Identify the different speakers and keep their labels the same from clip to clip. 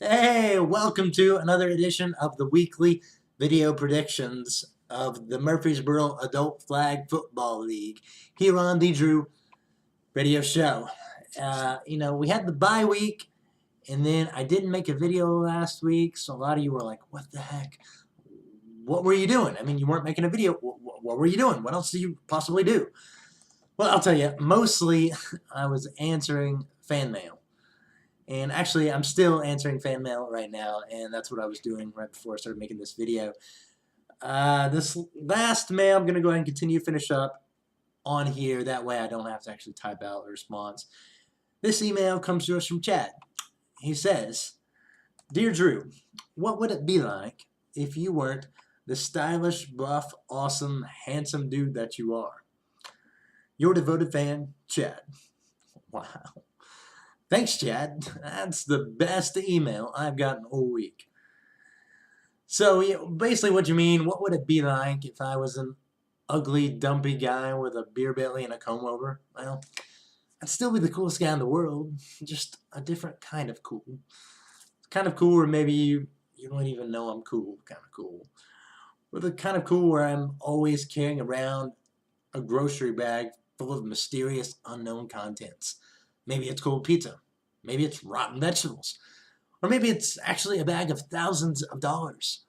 Speaker 1: Hey, welcome to another edition of the weekly video predictions of the Murfreesboro Adult Flag Football League here on the Drew Radio Show. We had the bye week, and then I didn't make a video last week, so a lot of you were like, what the heck? What were you doing? I mean, you weren't making a video. What were you doing? What else do you possibly do? Well, I'll tell you, mostly I was answering fan mail. And actually, I'm still answering fan mail right now, and that's what I was doing right before I started making this video. This last mail, I'm going to go ahead and continue to finish up on here. That way I don't have to actually type out a response. This email comes to us from Chad. He says, Dear Drew, what would it be like if you weren't the stylish, buff, awesome, handsome dude that you are? Your devoted fan, Chad. Wow. Thanks, Chad. That's the best email I've gotten all week. So, basically what you mean, what would it be like if I was an ugly, dumpy guy with a beer belly and a comb over? Well, I'd still be the coolest guy in the world, just a different kind of cool. Kind of cool where maybe you don't even know I'm cool, kind of cool. Or the kind of cool where I'm always carrying around a grocery bag full of mysterious, unknown contents. Maybe it's cold pizza. Maybe it's rotten vegetables. Or maybe it's actually a bag of thousands of dollars.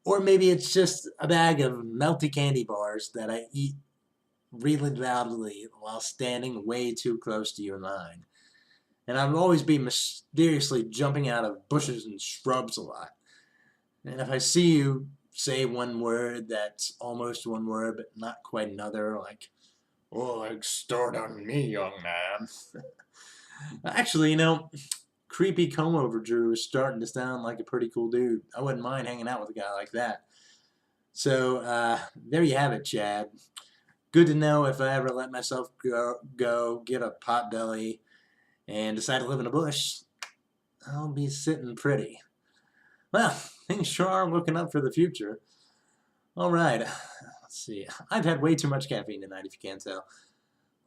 Speaker 1: Or maybe it's just a bag of melty candy bars that I eat really loudly while standing way too close to you in line. And I would always be mysteriously jumping out of bushes and shrubs a lot. And if I see you say one word that's almost one word but not quite another, like, oh, start on me, young man. Actually, creepy comb-over Drew is starting to sound like a pretty cool dude. I wouldn't mind hanging out with a guy like that. So, there you have it, Chad. Good to know if I ever let myself go get a pot belly and decide to live in a bush, I'll be sitting pretty. Well, things sure are looking up for the future. All right. Let's see. I've had way too much caffeine tonight, if you can't tell.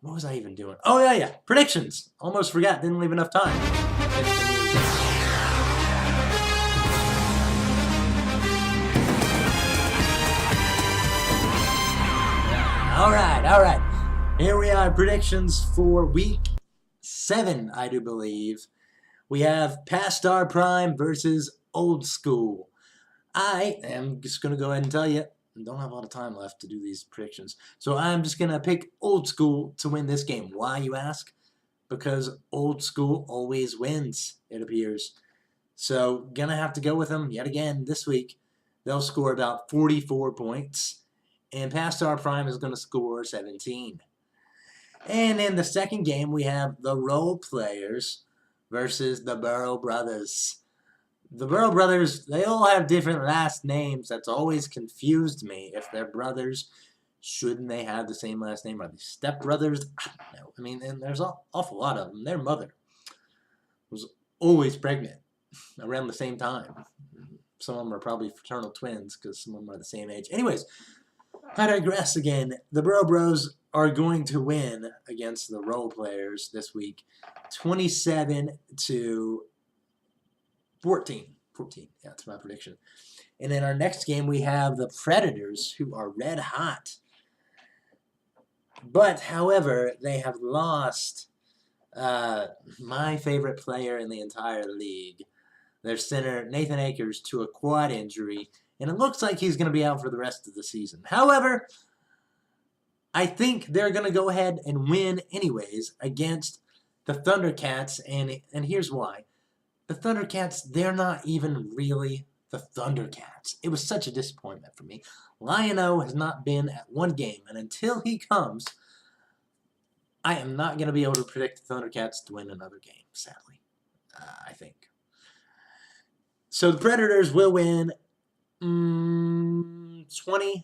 Speaker 1: What was I even doing? Oh, yeah. Predictions. Almost forgot. Didn't leave enough time. All right. Here we are. Predictions for week 7, I do believe. We have Past Our Prime versus Old School. I am just going to go ahead and tell you, I don't have a lot of time left to do these predictions. So I'm just going to pick Old School to win this game. Why, you ask? Because Old School always wins, it appears. So going to have to go with them yet again this week. They'll score about 44 points. And Past Our Prime is going to score 17. And in the second game, we have the Role Players versus the Burrow Brothers. The Burrow Brothers, they all have different last names. That's always confused me. If they're brothers, shouldn't they have the same last name? Are they stepbrothers? I don't know. I mean, and there's an awful lot of them. Their mother was always pregnant around the same time. Some of them are probably fraternal twins because some of them are the same age. Anyways, I digress again. The Burrow Bros are going to win against the Role Players this week, 27-14. 14. Yeah, that's my prediction. And in our next game, we have the Predators, who are red hot. But, however, they have lost my favorite player in the entire league, their center, Nathan Akers, to a quad injury. And it looks like he's going to be out for the rest of the season. However, I think they're going to go ahead and win anyways against the Thundercats, and here's why. The Thundercats, they're not even really the Thundercats. It was such a disappointment for me. Lion-O has not been at one game, and until he comes, I am not going to be able to predict the Thundercats to win another game, sadly, I think. So the Predators will win 20-7.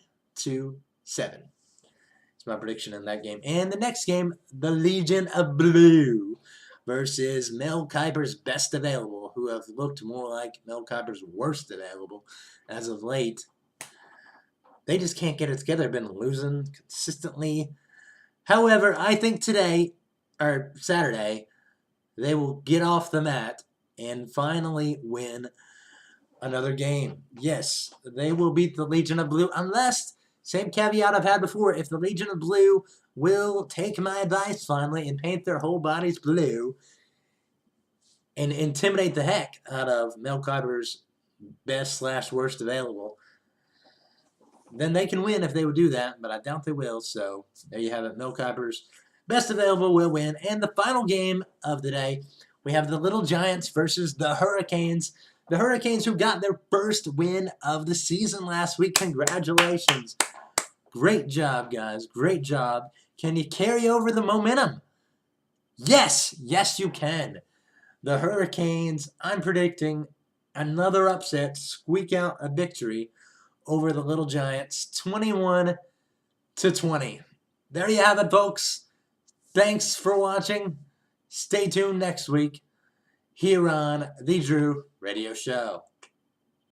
Speaker 1: It's my prediction in that game. And the next game, the Legion of Blue versus Mel Kiper's best available, who have looked more like Mel Kiper's worst available as of late. They just can't get it together. They've been losing consistently. However, I think today, or Saturday, they will get off the mat and finally win another game. Yes, they will beat the Legion of Blue unless, same caveat I've had before, if the Legion of Blue will take my advice finally and paint their whole bodies blue and intimidate the heck out of Mel Kiper's best/worst available, then they can win if they would do that, but I doubt they will. So there you have it. Mel Kiper's best available will win. And the final game of the day, we have the Little Giants versus the Hurricanes. The Hurricanes who got their first win of the season last week. Congratulations. Great job, guys. Great job. Can you carry over the momentum? Yes. Yes, you can. The Hurricanes, I'm predicting another upset, squeak out a victory over the Little Giants, 21-20. There you have it, folks. Thanks for watching. Stay tuned next week here on The Drew Radio Show.